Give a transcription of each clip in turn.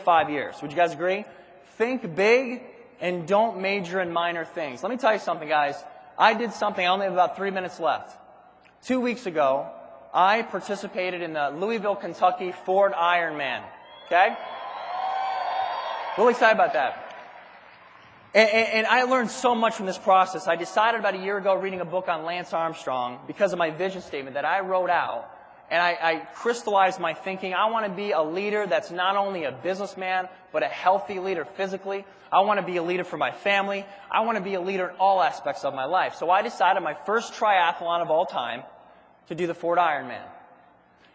5 years. Would you guys agree? Think big and don't major in minor things. Let me tell you something, guys. I did something. I only have about 3 minutes left. 2 weeks ago, I participated in the Louisville, Kentucky Ford Ironman. Okay? Really excited about that. And I learned so much from this process. I decided about a year ago, reading a book on Lance Armstrong, because of my vision statement that I wrote out, and I crystallized my thinking. I want to be a leader that's not only a businessman, but a healthy leader physically. I want to be a leader for my family. I want to be a leader in all aspects of my life. So I decided my first triathlon of all time to do the Ford Ironman.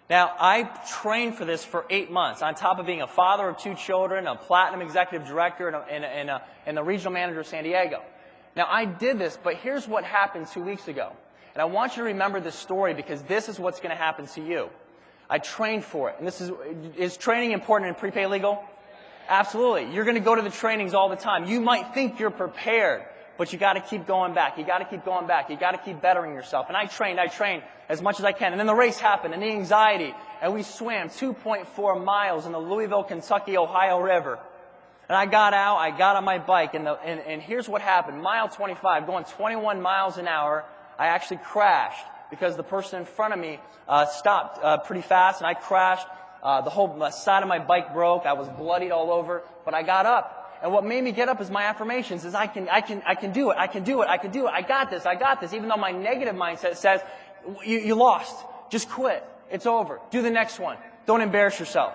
Now, I trained for this for 8 months, on top of being a father of 2 children, a platinum executive director, and the regional manager of San Diego. Now, I did this, but here's what happened 2 weeks ago. And I want you to remember this story, because this is what's going to happen to you. I trained for it. And is training important in prepaid legal? Absolutely. You're going to go to the trainings all the time. You might think you're prepared, but you got to keep going back. You got to keep going back. You got to keep bettering yourself. And I trained as much as I can. And then the race happened, and the anxiety, and we swam 2.4 miles in the Louisville, Kentucky, Ohio River. And I got out, I got on my bike, and here's what happened. Mile 25, going 21 miles an hour, I actually crashed because the person in front of me stopped pretty fast, and I crashed. The whole side of my bike broke. I was bloodied all over, but I got up. And what made me get up is my affirmations, is I can do it, I can do it, I can do it, I got this, even though my negative mindset says, you lost, just quit, it's over, do the next one, don't embarrass yourself.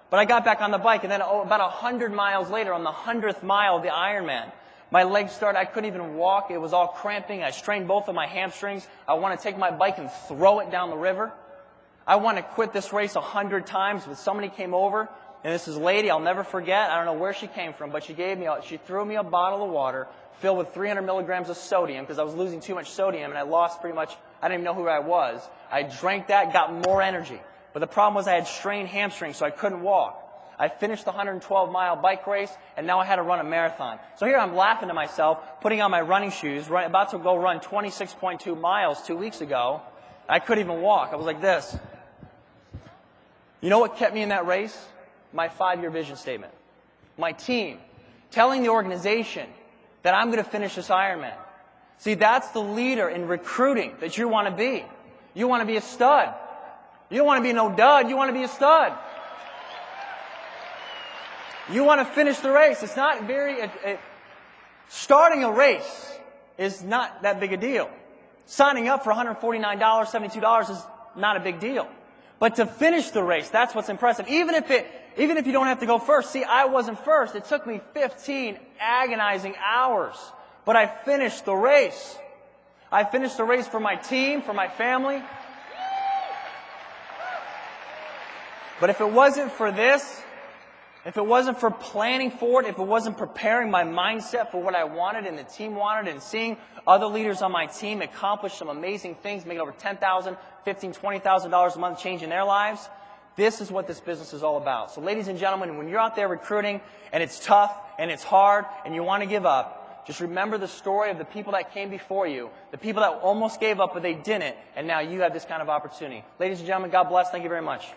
But I got back on the bike, and then about 100 miles later, on the 100th mile of the Ironman, my legs started, I couldn't even walk, it was all cramping, I strained both of my hamstrings, I want to take my bike and throw it down the river. I want to quit this race 100 times, but somebody came over, and this is a lady I'll never forget. I don't know where she came from, but she threw me a bottle of water filled with 300 milligrams of sodium, because I was losing too much sodium, and I lost pretty much, I didn't even know who I was. I drank that, got more energy. But the problem was I had strained hamstrings, so I couldn't walk. I finished the 112-mile bike race, and now I had to run a marathon. So here I'm laughing to myself, putting on my running shoes, about to go run 26.2 miles 2 weeks ago. I couldn't even walk. I was like this. You know what kept me in that race? My 5-year vision statement. My team. Telling the organization that I'm going to finish this Ironman. See, that's the leader in recruiting that you want to be. You want to be a stud. You don't want to be no dud. You want to be a stud. You want to finish the race. It's not starting a race is not that big a deal. Signing up for $149, $72 is not a big deal. But to finish the race, that's what's impressive. Even if you don't have to go first. See, I wasn't first. It took me 15 agonizing hours. But I finished the race. I finished the race for my team, for my family. But if it wasn't for this, if it wasn't for planning for it, if it wasn't preparing my mindset for what I wanted and the team wanted, and seeing other leaders on my team accomplish some amazing things, making over $10,000, $15,000, $20,000 a month, changing their lives, this is what this business is all about. So ladies and gentlemen, when you're out there recruiting and it's tough and it's hard and you want to give up, just remember the story of the people that came before you, the people that almost gave up but they didn't, and now you have this kind of opportunity. Ladies and gentlemen, God bless. Thank you very much.